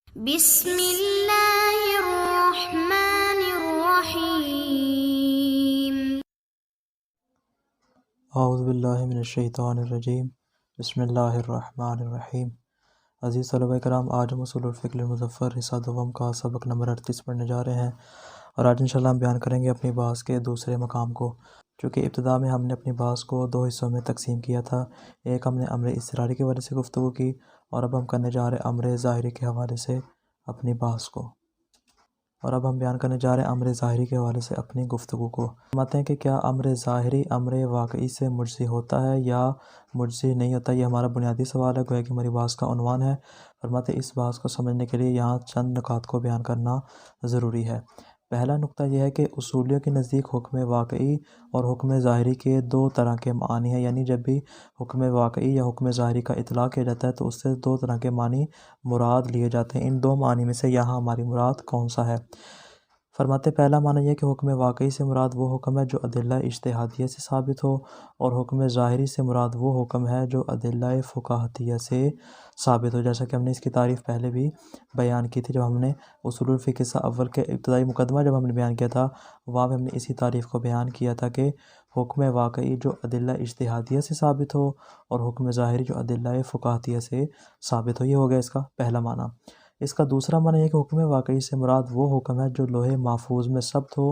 بسم اللہ الرحمن الرحیم۔ اعوذ باللہ من الشیطان الرجیم، بسم اللہ الرحمن الرحیم۔ عزیز طلبہ کرام، آج ہم اصول الفقہ المظفر حصہ دوم کا سبق نمبر 38 پڑھنے جا رہے ہیں، اور آج انشاءاللہ ہم بیان کریں گے اپنی بحث کے دوسرے مقام کو۔ چونکہ ابتدا میں ہم نے اپنی بحث کو دو حصوں میں تقسیم کیا تھا، ایک ہم نے امر اضطراری کے حوالے سے گفتگو کی، اور اب ہم کرنے جا رہے ہیں امر ظاہری کے حوالے سے اپنی بحث کو، اور اب ہم بیان کرنے جا رہے ہیں امر ظاہری کے حوالے سے اپنی گفتگو کو۔ فرماتے ہیں کہ کیا امر ظاہری امر واقعی سے مجزی ہوتا ہے یا مجزی نہیں ہوتا؟ یہ ہمارا بنیادی سوال ہے، گویا کہ ہماری بحث کا عنوان ہے۔ فرماتے ہیں اس بحث کو سمجھنے کے لیے یہاں چند نکات کو بیان کرنا ضروری ہے۔ پہلا نکتہ یہ ہے کہ اصولیوں کے نزدیک حکم واقعی اور حکم ظاہری کے دو طرح کے معنی ہیں، یعنی جب بھی حکم واقعی یا حکم ظاہری کا اطلاق کیا جاتا ہے تو اس سے دو طرح کے معنی مراد لیے جاتے ہیں۔ ان دو معنی میں سے یہاں ہماری مراد کون سا ہے؟ فرماتے پہلا معنی یہ کہ حکم واقعی سے مراد وہ حکم ہے جو ادلہ اجتہادیہ سے ثابت ہو، اور حکم ظاہری سے مراد وہ حکم ہے جو ادلہ فقاہتیہ سے ثابت ہو۔ جیسا کہ ہم نے اس کی تعریف پہلے بھی بیان کی تھی، جب ہم نے اصول الفقہ حصہ اول کے ابتدائی مقدمہ جب ہم نے بیان کیا تھا، وہاں پہ ہم نے اسی تعریف کو بیان کیا تھا کہ حکم واقعی جو ادلہ اجتہادیہ سے ثابت ہو، اور حکم ظاہری جو ادلہ فقاہتیہ سے ثابت ہو۔ یہ ہو گیا اس کا پہلا معنی۔ اس کا دوسرا معنی یہ کہ حکم واقعی سے مراد وہ حکم ہے جو لوح محفوظ میں ثبت ہو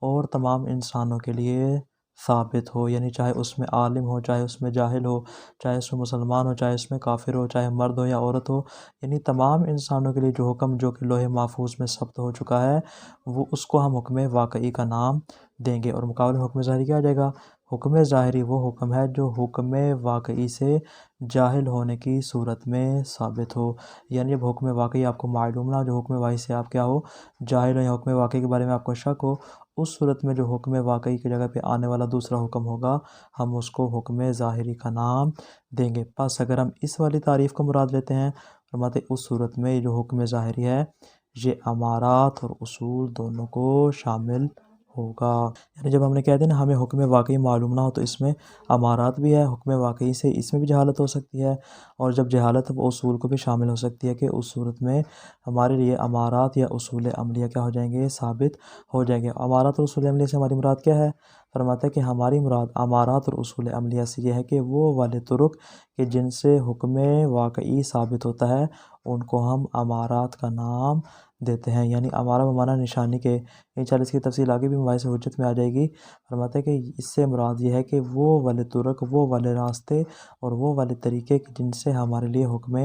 اور تمام انسانوں کے لیے ثابت ہو، یعنی چاہے اس میں عالم ہو، چاہے اس میں جاہل ہو، چاہے اس میں مسلمان ہو، چاہے اس میں کافر ہو، چاہے مرد ہو یا عورت ہو، یعنی تمام انسانوں کے لیے جو حکم جو کہ لوح محفوظ میں ثبت ہو چکا ہے، وہ اس کو ہم حکم واقعی کا نام دیں گے۔ اور مقابلے میں حکم ظاہری کیا آ جائے گا؟ حکم ظاہری وہ حکم ہے جو حکم واقعی سے جاہل ہونے کی صورت میں ثابت ہو، یعنی جب حکم واقعی آپ کو معلوم نہ ہو، جو حکم واقعی سے آپ کیا ہو، جاہل ہو، یا حکم واقعی کے بارے میں آپ کو شک ہو، اس صورت میں جو حکم واقعی کی جگہ پہ آنے والا دوسرا حکم ہوگا، ہم اس کو حکم ظاہری کا نام دیں گے۔ پس اگر ہم اس والی تعریف کو مراد لیتے ہیں، فرماتے اس صورت میں جو حکم ظاہری ہے یہ امارات اور اصول دونوں کو شامل ہوگا۔ یعنی جب ہم نے کہہ دیا نا ہمیں حکم واقعی معلوم نہ ہو، تو اس میں امارات بھی ہے، حکم واقعی سے اس میں بھی جہالت ہو سکتی ہے، اور جب جہالت وہ اصول کو بھی شامل ہو سکتی ہے کہ اس صورت میں ہمارے لیے امارات یا اصول عملیہ کیا ہو جائیں گے؟ ثابت ہو جائیں گے۔ امارات اور اصول عملیہ سے ہماری مراد کیا ہے؟ فرماتا ہے کہ ہماری مراد امارات اور اصول عملیہ سے یہ ہے کہ وہ والے طرق کہ جن سے حکم واقعی ثابت ہوتا ہے ان کو ہم امارات کا نام دیتے ہیں، یعنی امارہ بمعنی نشانی کے۔ انشاءاللہ اس کی تفصیل آگے بھی مباحث حجت میں آ جائے گی۔ فرماتا ہے کہ اس سے مراد یہ ہے کہ وہ والے طرق، وہ والے راستے اور وہ والے طریقے جن سے ہمارے لیے حکم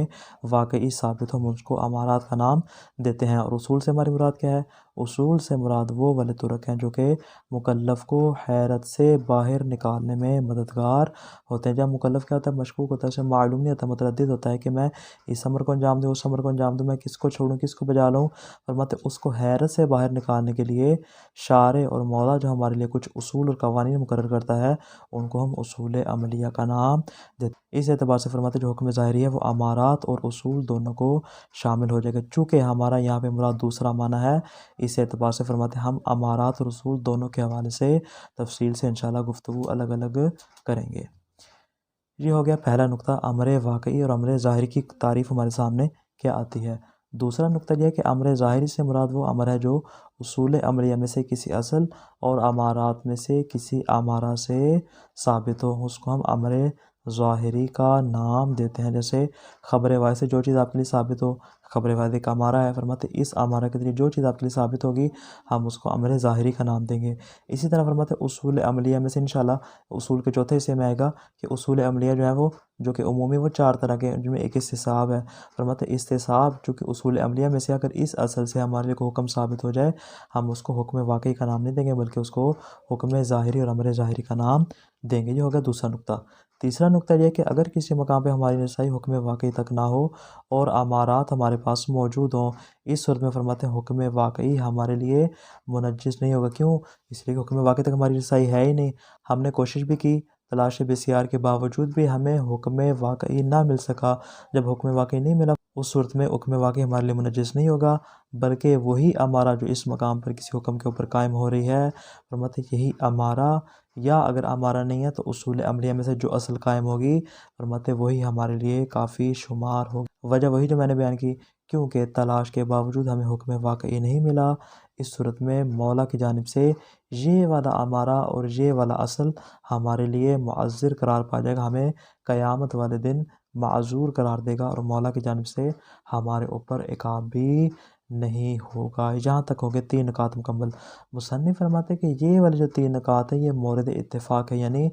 واقعی ثابت ہو، ہم اس کو امارات کا نام دیتے ہیں۔ اور اصول سے ہماری مراد کیا ہے؟ اصول سے مراد وہ والے طرق ہیں جو کہ مکلف کو حیرت سے باہر نکالنے میں مددگار ہوتے ہیں۔ جب مکلف کیا ہوتا ہے؟ مشکوک ہوتا ہے، اسے معلوم نہیں ہوتا، متردد ہوتا ہے کہ میں اس امر کو انجام دوں، اس امر کو انجام دوں، میں کس کو چھوڑوں، کس کو بجا لوں۔ فرماتے اس کو حیرت سے باہر نکالنے کے لیے شارع اور مولا جو ہمارے لیے کچھ اصول اور قوانین مقرر کرتا ہے، ان کو ہم اصول عملیہ کا نام دیتے ہیں۔ اس اعتبار سے فرماتے جو حکم ظاہری ہے وہ امارات اور اصول دونوں کو شامل ہو جائے گا۔ چونکہ ہمارا یہاں پہ مراد دوسرا معنی ہے، اس اعتبار سے فرماتے ہم امارات اور اصول دونوں کے حوالے سے تفصیل سے انشاءاللہ گفتگو الگ الگ کریں گے۔ یہ ہو گیا پہلا نقطہ، امر واقعی اور امر ظاہری کی تعریف ہمارے سامنے کیا آتی ہے۔ دوسرا نقطہ یہ ہے کہ امر ظاہری سے مراد وہ امر ہے جو اصول عملیہ میں سے کسی اصل اور امارات میں سے کسی امارہ سے ثابت ہو، اس کو ہم امر ظاہری کا نام دیتے ہیں۔ جیسے خبر واحد سے جو چیز آپ کے لیے ثابت ہو، خبر واحد ایک امارہ ہے، فرماتے اس امارہ کے ذریعے جو چیز آپ کے لیے ثابت ہوگی ہم اس کو امر ظاہری کا نام دیں گے۔ اسی طرح فرماتے اصول عملیہ میں سے انشاءاللہ اصول کے چوتھے حصے میں آئے گا کہ اصول عملیہ جو ہے وہ جو کہ عمومی وہ چار طرح کے، جن میں ایک استصحاب ہے۔ فرماتے استصحاب چونکہ اصول عملیہ میں سے اگر اس اصل سے ہمارے لیے کوئی حکم ثابت ہو جائے، ہم اس کو حکم واقعی کا نام نہیں دیں گے بلکہ اس کو حکم ظاہری اور امر ظاہری کا نام دیں گے۔ یہ ہوگا دوسرا نقطہ۔ تیسرا نقطہ یہ ہے کہ اگر کسی مقام پہ ہماری رسائی حکم واقعی تک نہ ہو اور امارات ہمارے پاس موجود ہوں، اس صورت میں فرماتے ہیں حکم واقعی ہمارے لیے منجز نہیں ہوگا۔ کیوں؟ اس لیے کہ حکم واقعی تک ہماری رسائی ہے ہی نہیں، ہم نے کوشش بھی کی، تلاش بسیار کے باوجود بھی ہمیں حکم واقعی نہ مل سکا۔ جب حکم واقعی نہیں ملا اس صورت میں حکم واقعی ہمارے لیے منجس نہیں ہوگا، بلکہ وہی امارہ جو اس مقام پر کسی حکم کے اوپر قائم ہو رہی ہے، فرماتے یہی امارہ، یا اگر امارہ نہیں ہے تو اصول عملیہ میں سے جو اصل قائم ہوگی، فرماتے وہی ہمارے لیے کافی شمار ہوگی۔ وجہ وہی جو میں نے بیان کی، کیونکہ تلاش کے باوجود ہمیں حکم واقعی نہیں ملا، اس صورت میں مولا کی جانب سے یہ والا امارہ اور یہ والا اصل ہمارے لیے معذر قرار پا جائے گا، ہمیں قیامت والے دن معذور قرار دے گا، اور مولا کی جانب سے ہمارے اوپر عقاب بھی نہیں ہوگا۔ یہاں تک ہو گئے 3 نکات مکمل۔ مصنف فرماتے کہ یہ والے جو 3 نکات ہیں یہ مورد اتفاق ہے، یعنی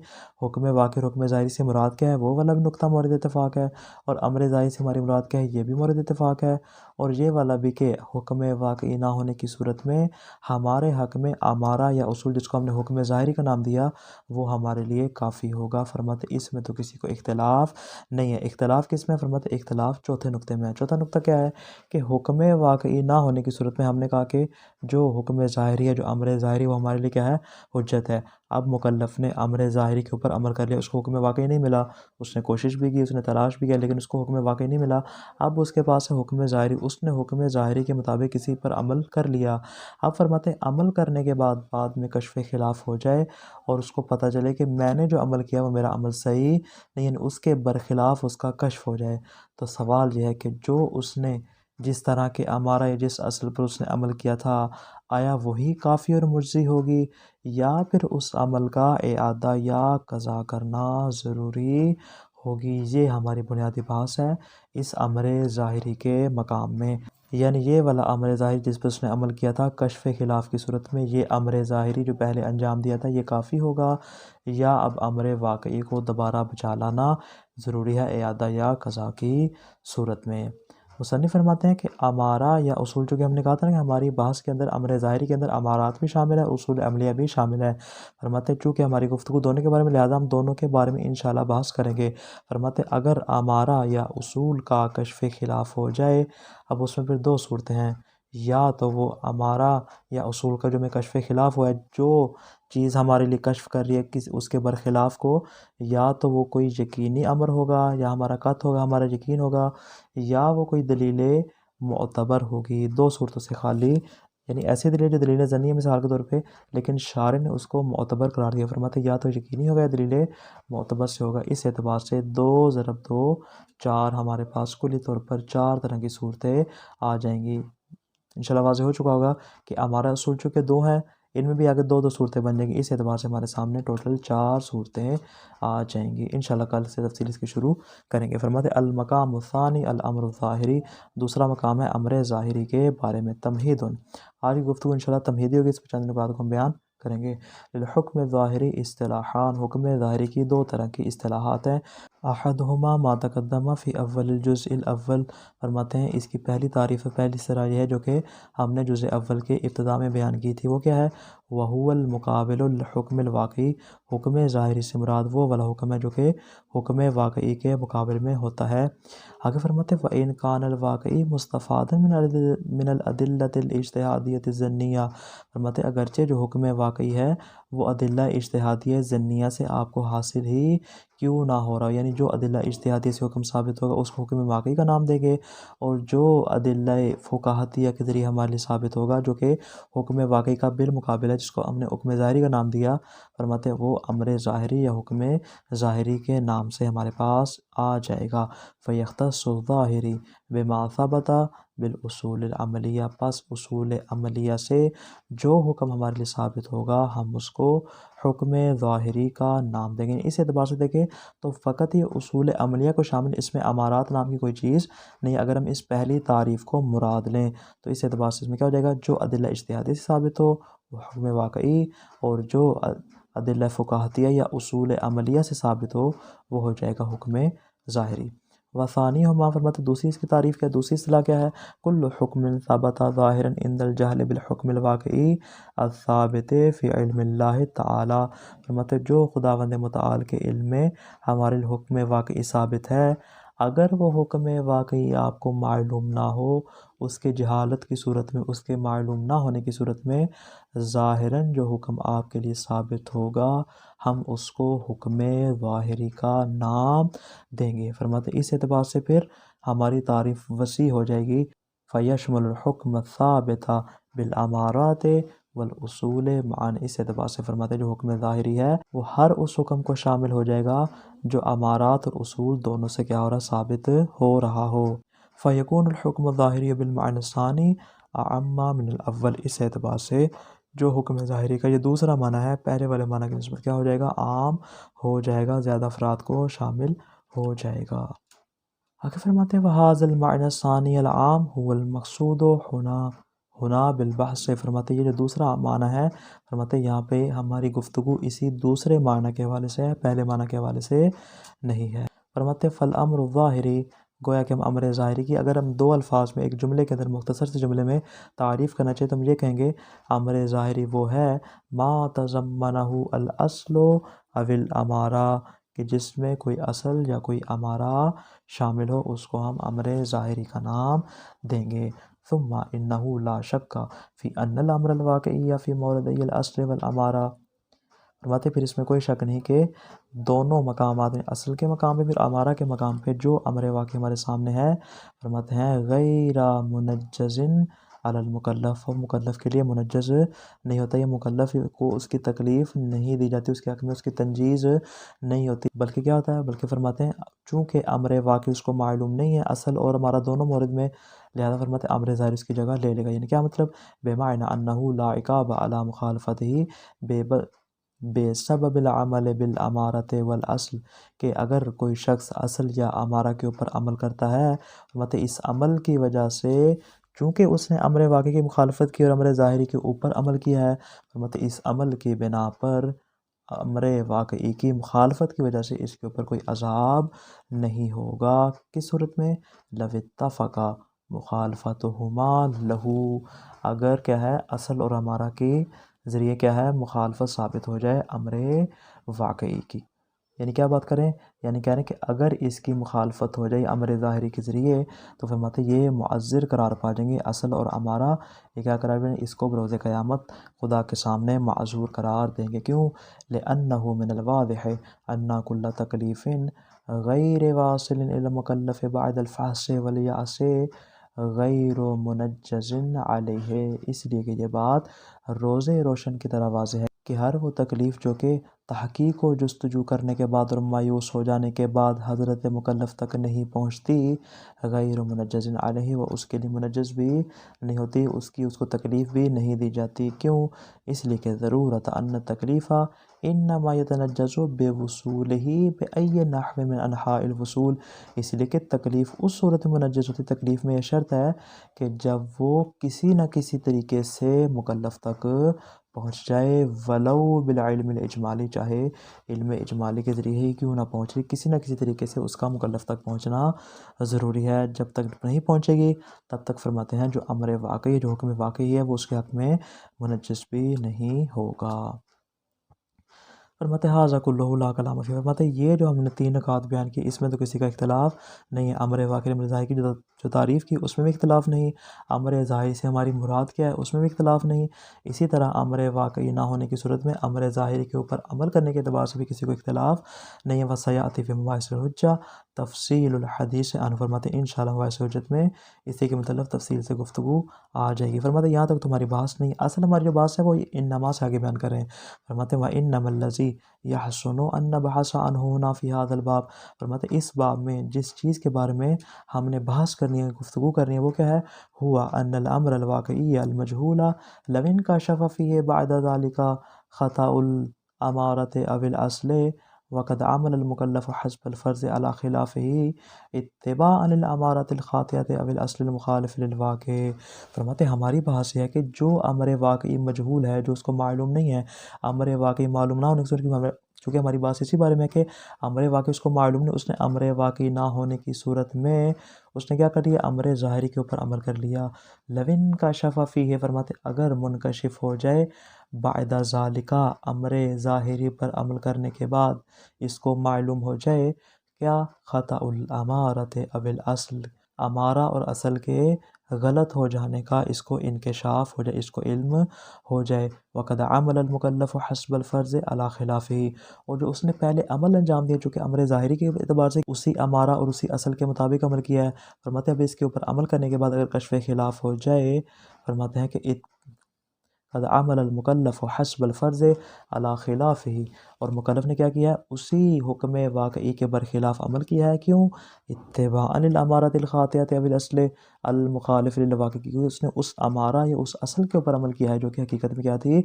حکم واقع اور حکم ظاہری سے مراد کیا ہے، وہ والا بھی نقطہ مورد اتفاق ہے، اور امر ظاہری سے ہماری مراد کیا ہے، یہ بھی مورد اتفاق ہے، اور یہ والا بھی کہ حکم واقعی نہ ہونے کی صورت میں ہمارے حق میں امارہ یا اصول جس کو ہم نے حکم ظاہری کا نام دیا وہ ہمارے لیے کافی ہوگا۔ فرماتے اس میں تو کسی کو اختلاف نہیں ہے۔ اختلاف کس میں؟ فرماتے اختلاف چوتھے نقطے میں ہے۔ چوتھا نقطہ کیا ہے کہ حکم واقعی نہ ہونے کی صورت میں ہم نے کہا کہ جو حکم ظاہری ہے، جو امر ظاہری، وہ ہمارے لیے کیا ہے، حجت ہے۔ اب مکلف نے امر ظاہری کے اوپر عمل کر لیا، اس کو حکم واقعی نہیں ملا، اس نے کوشش بھی کی، اس نے تلاش بھی کیا، لیکن اس کو حکم واقعی نہیں ملا۔ اب اس کے پاس ہے حکم ظاہری، اس نے حکم ظاہری کے مطابق کسی پر عمل کر لیا۔ اب فرماتے ہیں عمل کرنے کے بعد میں کشف خلاف ہو جائے اور اس کو پتہ چلے کہ میں نے جو عمل کیا وہ میرا عمل صحیح نہیں، یعنی اس کے برخلاف اس کا کشف ہو جائے، تو سوال یہ ہے کہ جو اس نے جس طرح کے امارہ یا جس اصل پر اس نے عمل کیا تھا، آیا وہی کافی اور مجزی ہوگی، یا پھر اس عمل کا اعادہ یا قضا کرنا ضروری ہوگی؟ یہ ہماری بنیادی بحث ہے اس امر ظاہری کے مقام میں۔ یعنی یہ والا امر ظاہری جس پر اس نے عمل کیا تھا، کشف خلاف کی صورت میں یہ امر ظاہری جو پہلے انجام دیا تھا یہ کافی ہوگا، یا اب امر واقعی کو دوبارہ بچا لانا ضروری ہے اعادہ یا قضا کی صورت میں؟ مصنف فرماتے ہیں کہ امارہ یا اصول، چونکہ ہم نے کہا تھا نا کہ ہماری بحث کے اندر امر ظاہری کے اندر امارات بھی شامل ہے، اصول عملیہ بھی شامل ہے۔ فرماتے ہیں چونکہ ہماری گفتگو دونوں کے بارے میں، لہٰذا ہم دونوں کے بارے میں انشاءاللہ بحث کریں گے۔ فرماتے ہیں اگر امارہ یا اصول کا کشف خلاف ہو جائے، اب اس میں پھر 2 صورتیں ہیں، یا تو وہ امارہ یا اصول کا جو میں کشف خلاف ہوا ہے، جو چیز ہمارے لیے کشف کر رہی ہے اس کے برخلاف کو، یا تو وہ کوئی یقینی امر ہوگا، یا ہمارا قطع ہوگا، ہمارا یقین ہوگا، یا وہ کوئی دلیل معتبر ہوگی۔ 2 صورتوں سے خالی، یعنی ایسی دلیل جو دلیل ظنی ہے مثال کے طور پہ، لیکن شارع نے اس کو معتبر قرار دیا۔ فرماتے یا تو یقینی ہوگا یا دلیل معتبر سے ہوگا۔ اس اعتبار سے 2 ضرب 2 4 ہمارے پاس کلی طور پر 4 طرح کی صورتیں آ جائیں گی۔ انشاءاللہ واضح ہو چکا ہوگا کہ ہمارا اصول چونکہ 2 ہیں، ان میں بھی آگے 2 صورتیں بن جائیں گی، اس اعتبار سے ہمارے سامنے ٹوٹل 4 صورتیں آ جائیں گی۔ انشاءاللہ کل سے تفصیل اس کی شروع کریں گے۔ فرماتے المقام الثانی الامر الظاہری، دوسرا مقام ہے امر ظاہری کے بارے میں۔ تمہید، آج کی گفتگو انشاءاللہ تمہیدی ہوگی، اس میں چند نکات کو ہم بیان کریں گے۔ الحکم ظاہری اصطلاحان، حکم ظاہری کی 2 طرح کی اصطلاحات ہیں۔ احدہما ما تقدم فی اول الجزء الاول، فرماتے ہیں اس کی پہلی تعریف، پہلی اصطلاح یہ ہے جو کہ ہم نے جزء اول کے ابتدا میں بیان کی تھی، وہ کیا ہے؟ وَهُوَ الْمُقَابِلُ لِلْحُكْمِ الْوَاقِعِ، حکم ظاہری سے مراد وہ والا حکم ہے جو کہ حکم واقعی کے مقابل میں ہوتا ہے۔ آگے فرماتے ہیں وَإِنْ كَانَ الْوَاقِعِ مُسْتَفَادًا مِنَ الْأَدِلَّةِ الْاجْتِهَادِيَّةِ الظَّنِّيَّةِ، فرماتے ہیں اگرچہ جو حکم واقعی ہے وہ ادلہ اجتہادیہ ظنیہ سے آپ کو حاصل ہی کیوں نہ ہو رہا، یعنی جو ادلہ اجتہادیہ سے حکم ثابت ہوگا اس کو حکم واقعی کا نام دیں گے، اور جو ادلہ فقاہتیہ کے ذریعے ہمارے لیے ثابت ہوگا جو کہ حکم واقعی کا بالمقابل ہے، جس کو ہم نے حکم ظاہری کا نام دیا، فرماتے ہیں وہ امر ظاہری یا حکم ظاہری کے نام سے ہمارے پاس آ جائے گا۔ فَيَخْتَصُّ الظَّاهِرِ بِمَا ثَبَتَ بالأصول العملیہ، پس اصول عملیہ سے جو حکم ہمارے لیے ثابت ہوگا ہم اس کو حکم ظاہری کا نام دیں گے۔ اس اعتبار سے دیکھیں تو فقط یہ اصول عملیہ کو شامل، اس میں امارات نام کی کوئی چیز نہیں۔ اگر ہم اس پہلی تعریف کو مراد لیں تو اس اعتبار سے اس میں کیا ہو جائے گا، جو ادلہ اجتہادی سے ثابت ہو وہ حکم واقعی، اور جو ادلہ فقاہتیہ یا اصول عملیہ سے ثابت ہو وہ ہو جائے گا حکم ظاہری۔ وثانیہما، فرماتے دوسری اس کی تعریف کیا ہے، دوسری اصطلاح کیا ہے؟ کل حکم ثبت ظاہرا عند الجہل بالحکم الواقعی الثابت فی علم اللہ تعالی، فرماتے جو خداوند متعال کے علم میں ہمارے حکم واقعی ثابت ہے، اگر وہ حکم واقعی آپ کو معلوم نہ ہو، اس کے جہالت کی صورت میں، اس کے معلوم نہ ہونے کی صورت میں ظاہراً جو حکم آپ کے لیے ثابت ہوگا ہم اس کو حکم ظاہری کا نام دیں گے۔ فرماتے اس اعتبار سے پھر ہماری تعریف وسیع ہو جائے گی۔ فیشمل الحکم الثابت بالامارات والاصول معاً، اس اعتبار سے فرماتے ہیں جو حکم ظاہری ہے وہ ہر اس حکم کو شامل ہو جائے گا جو امارات اور اصول دونوں سے کیا ہو رہا ثابت ہو رہا ہو۔ فیکون الحکم الظاہری بالمعنی الثانی اعم من الاول، اس اعتبار سے جو حکم ظاہری کا یہ دوسرا معنی ہے پہلے والے معنی کی نسبت کیا ہو جائے گا، عام ہو جائے گا، زیادہ افراد کو شامل ہو جائے گا۔ آگے فرماتے ہیں وَهَذَا الْمَعْنَى الثَّانِيُ الْعَامُ هُوَ الْمَقْصُودُ ہنا بالبحث سے، فرماتے ہیں یہ جو دوسرا معنی ہے، فرماتے ہیں یہاں پہ ہماری گفتگو اسی دوسرے معنی کے حوالے سے ہے، پہلے معنی کے حوالے سے نہیں ہے۔ فرماتے ہیں فالامر الظاہری، گویا کہ ہم امر ظاہری کی اگر ہم دو الفاظ میں ایک جملے کے اندر مختصر سے جملے میں تعریف کرنا چاہیے تو ہم یہ کہیں گے امر ظاہری وہ ہے ما تضمنہ الاصل او الامارہ، کہ جس میں کوئی اصل یا کوئی امارہ شامل ہو، اس کو ہم امر ظاہری کا نام دیں گے۔ ثم انہ لا شک فی ان الامر الواقعی فی موردی الاصل والامارہ، فرماتے پھر اس میں کوئی شک نہیں کہ دونوں مقامات میں، اصل کے مقام پہ پھر امارہ کے مقام پہ جو امر واقع ہمارے سامنے ہے، فرماتے ہیں غیر منجز علی المکلف، مکلف کے لیے منجز نہیں ہوتا، یہ مکلف کو اس کی تکلیف نہیں دی جاتی، اس کے حق میں اس کی تنجیز نہیں ہوتی، بلکہ کیا ہوتا ہے، بلکہ فرماتے ہیں چونکہ امر واقع اس کو معلوم نہیں ہے اصل اور ہمارا دونوں مورد میں، لہذا فرماتے ہیں امر ظاہر اس کی جگہ لے لے گا۔ یعنی کیا مطلب، بمعنی انہ لا عقاب علی مخالفتہ بے سبب العمل بالامارت والاصل، کہ اگر کوئی شخص اصل یا امارہ کے اوپر عمل کرتا ہے، فرماتے اس عمل کی وجہ سے چونکہ اس نے امر واقع کی مخالفت کی اور امر ظاہری کے اوپر عمل کیا ہے، فرماتے اس عمل کی بنا پر امر واقعی کی مخالفت کی وجہ سے اس کے اوپر کوئی عذاب نہیں ہوگا۔ کس صورت میں، لو اتفقا مخالفتہما لہو، اگر کیا ہے اصل اور امارہ کی ذریعے کیا ہے مخالفت ثابت ہو جائے امر واقعی کی۔ یعنی کیا بات کریں، یعنی کہہ رہے ہیں کہ اگر اس کی مخالفت ہو جائے امر ظاہری کے ذریعے تو فرماتے یہ معذر قرار پا جائیں گے، اصل اور امارہ یہ کیا قرار پائیں گے، اس کو بروز قیامت خدا کے سامنے معذور قرار دیں گے۔ کیوں، لأنہ من الواضح ان کل تکلیف غیر واصل الی المکلف بعد الفحص والیأس غیر منجز علیہ، اس لیے کہ یہ بات روز روشن کی طرح واضح ہے کہ ہر وہ تکلیف جو کہ تحقیق و جستجو کرنے کے بعد اور مایوس ہو جانے کے بعد حضرت مکلف تک نہیں پہنچتی، غیر منجز علیہ، وہ اس کے لیے منجز بھی نہیں ہوتی، اس کو تکلیف بھی نہیں دی جاتی۔ کیوں، اس لیے کہ ضرورت ان تکلیف انما یتنجز بوصولہ بأی نحو من انحاء الوصول، اس لیے کہ تکلیف اس صورت میں منجز ہوتی، تکلیف میں یہ شرط ہے کہ جب وہ کسی نہ کسی طریقے سے مکلف تک پہنچ جائے، ولو بالعلم الاجمالی، چاہے علم اجمالی کے ذریعے ہی کیوں نہ پہنچ رہی، کسی نہ کسی طریقے سے اس کا مکلف تک پہنچنا ضروری ہے۔ جب تک نہیں پہنچے گی تب تک فرماتے ہیں جو امر واقعی، جو حکم واقعی ہے وہ اس کے حق میں منجز بھی نہیں ہوگا۔ فرماتے ہیں ھذا کلہ لا کلام فیہ، فرماتے ہیں یہ جو ہم نے تین نکات بیان کی اس میں تو کسی کا اختلاف نہیں ہے، امر واقعی امر ظاہر کی جو تعریف کی اس میں بھی اختلاف نہیں، امر ظاہری سے ہماری مراد کیا ہے اس میں بھی اختلاف نہیں، اسی طرح امر واقعی نہ ہونے کی صورت میں امر ظاہری کے اوپر عمل کرنے کے اعتبار سے بھی کسی کو اختلاف نہیں ہے۔ وسیأتی فی مباحث الحجہ تفصیل الحدیث عنہ، فرماتے ہیں انشاءاللہ مباحث حجت میں اسی کے متعلق تفصیل سے گفتگو آ جائے گی۔ فرماتے ہیں یہاں تک تمہاری بحث نہیں، اصل ہماری جو بحث ہے وہ انما سے آگے بیان کریں۔ فرماتے ہیں وَإِنَّمَا الَّذِي يَحْسُنُ أَن نَبْحَثَ عَنْهُ هُنَا فِي هَذَا الْبَابِ، فرماتے ہیں اس باب میں جس چیز کے بارے میں ہم نے بحث کرنی ہے، گفتگو کرنی ہے، وہ کیا ہے، ہوا ان الامر الواقعی المجہول لو انکشف فیہ بعد ذلك خطأ الامارۃ او الاصل وقد عمل المکلف حسب الفرض على خلافه اتباعا للامارۃ الخاطئۃ او الاصل المخالف للواقع۔ فرماتے ہیں ہماری بحث یہ ہے کہ جو امر واقعی مجہول ہے، جو اس کو معلوم نہیں ہے، امر واقعی معلوم نہ ہونے کی صورت میں، چونکہ ہماری بات اسی بارے میں کہ امر واقعی اس کو معلوم نہیں، اس نے امر واقعی نہ ہونے کی صورت میں اس نے کیا کر لیا، امر ظاہری کے اوپر عمل کر لیا۔ لو انکشف فیہ، فرماتے اگر منکشف ہو جائے بعد ذالک، امر ظاہری پر عمل کرنے کے بعد اس کو معلوم ہو جائے کیا، خطأ الامارۃ او الاصل، امارہ اور اصل کے غلط ہو جانے کا اس کو انکشاف ہو جائے، اس کو علم ہو جائے۔ وقد عمل المکلف حسب الفرض علی خلافہ، اور جو اس نے پہلے عمل انجام دیا چونکہ امر ظاہری کے اعتبار سے اسی امارہ اور اسی اصل کے مطابق عمل کیا ہے، فرماتے ہیں اب اس کے اوپر عمل کرنے کے بعد اگر کشف خلاف ہو جائے، فرماتے ہیں کہ قد عمل المکلف حسب الفرض علی خلافہ، اور مکلف نے کیا کیا ہے؟ اسی حکم واقعی کے برخلاف عمل کیا ہے۔ کیوں؟ اتباعا للامارۃ الخاطئۃ او الاصل المخالف للواقع، کیونکہ اس نے اس امارہ یا اس اصل کے اوپر عمل کیا ہے جو کہ حقیقت میں کیا تھی؟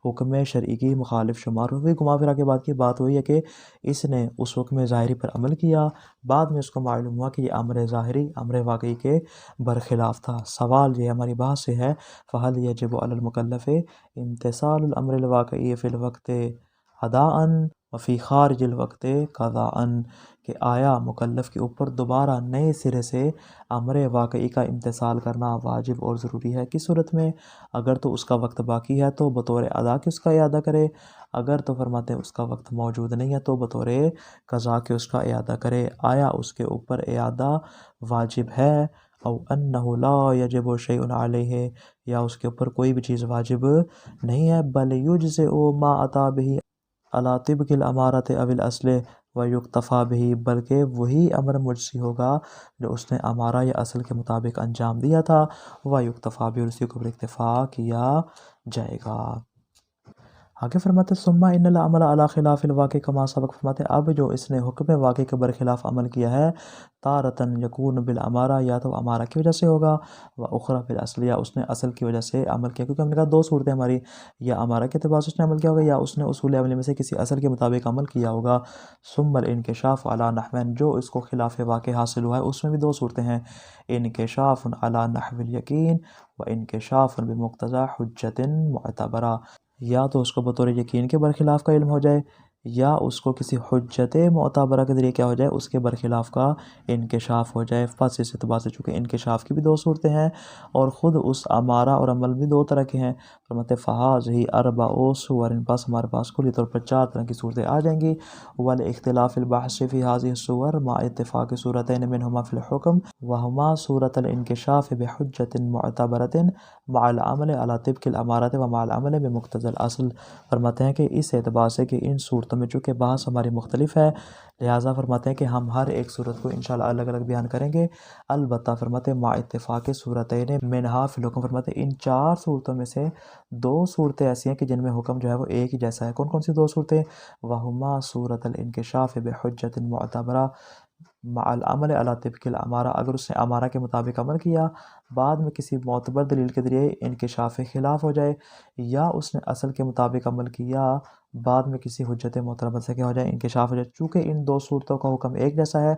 حکم شرعی کی مخالف شمار ہوئی۔ گھما پھرا کے بعد کی بات ہوئی ہے کہ اس نے اس حکم ظاہری پر عمل کیا، بعد میں اس کو معلوم ہوا کہ یہ امر ظاہری امر واقعی کے برخلاف تھا۔ سوال یہ ہماری بحث سے ہے، فہل یجب علی المکلف امتثال الامر الواقعی فی الوقت اداءً وفی خارج الوقت قضاءً، کہ آیا مکلف کے اوپر دوبارہ نئے سرے سے امر واقعی کا امتثال کرنا واجب اور ضروری ہے؟ کس صورت میں؟ اگر تو اس کا وقت باقی ہے تو بطور ادا کے اس کا اعادہ کرے، اگر تو فرماتے ہیں اس کا وقت موجود نہیں ہے تو بطور قضا کے اس کا اعادہ کرے۔ آیا اس کے اوپر اعادہ واجب ہے؟ او انہ لا یجب شیء علیہ، یا اس کے اوپر کوئی بھی چیز واجب نہیں ہے، بل یجزئ ما اتی بہ علی طبق الامارۃ او الاصل ویکتفی بہ، بلکہ وہی امر مجزی ہوگا جو اس نے امارہ یا اصل کے مطابق انجام دیا تھا، ویکتفی بہ، اور اسی کے اوپر اکتفا کیا جائے گا۔ آگے فرماتے ثم ان العمل علی خلاف الواقع کما سبق، فرماتے اب جو اس نے حکم واقع کے برخلاف عمل کیا ہے، تارتن یکون بالامارہ، یا تو امارہ کی وجہ سے ہوگا، و اخری بالاصل، یا اس نے اصل کی وجہ سے عمل کیا، کیونکہ ہم نے کہا دو صورتیں ہماری، یا امارہ کے اعتبار سے اس نے عمل کیا ہوگا یا اس نے اصول عملی میں سے کسی اصل کے مطابق عمل کیا ہوگا۔ ثم الانکشاف علی نحوین، جو اس کو خلاف واقع حاصل ہوا ہے اس میں بھی دو صورتیں ہیں، انکشاف علی نحو الیقین و انکشاف بمقتضی حجت معتبرہ، یا تو اس کو بطور یقین کے برخلاف کا علم ہو جائے، یا اس کو کسی حجت معتبرہ کے ذریعے کیا ہو جائے؟ اس کے برخلاف کا انکشاف ہو جائے۔ پس اس اعتبار سے چونکہ انکشاف کی بھی دو صورتیں ہیں اور خود اس امارہ اور عمل بھی دو طرح کے ہیں، فرماتے فہذہ اربع صور، پس ہمارے پاس کلی طور پر چار طرح کی صورتیں آ جائیں گی۔ والاختلاف البحث فی هذه الصور مع اتفاق صورتین منہما فی الحکم وہما صورت الانکشاف بحجت معتبرۃ مع العمل علی طبق الامارۃ ومع العمل بمقتضی الاصل، فرماتے ہیں کہ اس اعتبار سے کہ ان صورتوں میں چونکہ بحث ہماری مختلف ہے، لہٰذا فرماتے ہیں کہ ہم ہر ایک صورت کو انشاءاللہ الگ الگ بیان کریں گے، البتہ فرماتے ہیں مع اتفاق صورتین منہا فی الحکم، فرماتے ہیں ان چار صورتوں میں سے دو صورتیں ایسی ہیں کہ جن میں حکم جو ہے وہ ایک ہی جیسا ہے۔ کون کون سی دو صورتیں؟ وہما صورت الانکشاف بحجت معتبرہ مع العمل علی طبق الامارہ، اگر اس نے امارہ کے مطابق عمل کیا، بعد میں کسی معتبر دلیل کے ذریعے انکشاف خلاف ہو جائے، یا اس نے اصل کے مطابق عمل کیا، بعد میں کسی حجت معتبرہ سے کیا ہو جائے؟ انکشاف ہو جائے۔ چونکہ ان دو صورتوں کا حکم ایک جیسا ہے،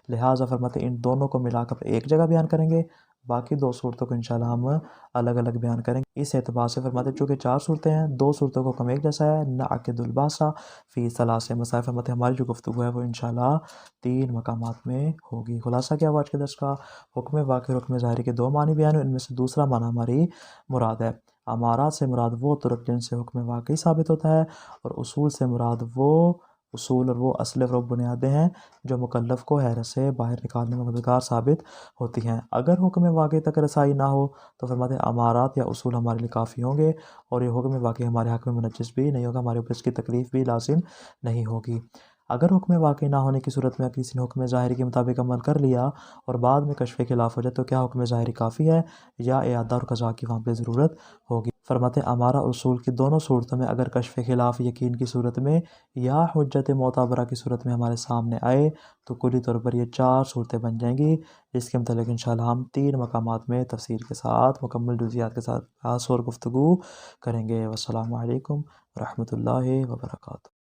لہٰذا فرماتے ہیں ان دونوں کو ملا کر ایک جگہ بیان کریں گے، باقی دو صورتوں کو انشاءاللہ ہم الگ الگ بیان کریں گے۔ اس اعتبار سے فرماتے ہیں چونکہ چار صورتیں ہیں، دو صورتوں کا حکم ایک جیسا ہے، نعقد البحث فی ثلاث مسائل، فرماتے ہیں ہماری جو گفتگو ہے وہ انشاءاللہ 3 مقامات میں ہوگی۔ خلاصہ کیا ہوا آج کے درس کا؟ حکم واقع اور حکم ظاہری کے دو معنی بیان ہوئے، ان میں سے دوسرا معنی ہماری مراد ہے امارات سے مراد وہ طرق جن سے حکم واقعی ثابت ہوتا ہے، اور اصول سے مراد وہ اصول اور وہ اصل اور وہ بنیادیں ہیں جو مکلف کو حیرت سے باہر نکالنے میں مددگار ثابت ہوتی ہیں۔ اگر حکم واقعی تک رسائی نہ ہو تو فرماتے ہیں امارات یا اصول ہمارے لیے کافی ہوں گے، اور یہ حکم واقعی ہمارے حق میں منجس بھی نہیں ہوگا، ہمارے اوپر اس کی تکلیف بھی لازم نہیں ہوگی۔ اگر حکم واقعی نہ ہونے کی صورت میں کسی نے حکم ظاہری کے مطابق عمل کر لیا اور بعد میں کشف خلاف ہو جائے تو کیا حکم ظاہری کافی ہے یا اعادہ اور قضا کی وہاں پہ ضرورت ہوگی؟ فرماتے ہیں امارہ اور اصول کی دونوں صورتوں میں اگر کشف خلاف یقین کی صورت میں یا حجت معتبرہ کی صورت میں ہمارے سامنے آئے تو کلی طور پر یہ 4 صورتیں بن جائیں گی، جس کے متعلق انشاءاللہ ہم 3 مقامات میں تفصیل کے ساتھ مکمل جزیات کے ساتھ بحث اور گفتگو کریں گے۔ والسلام علیکم ورحمۃ اللہ وبرکاتہ۔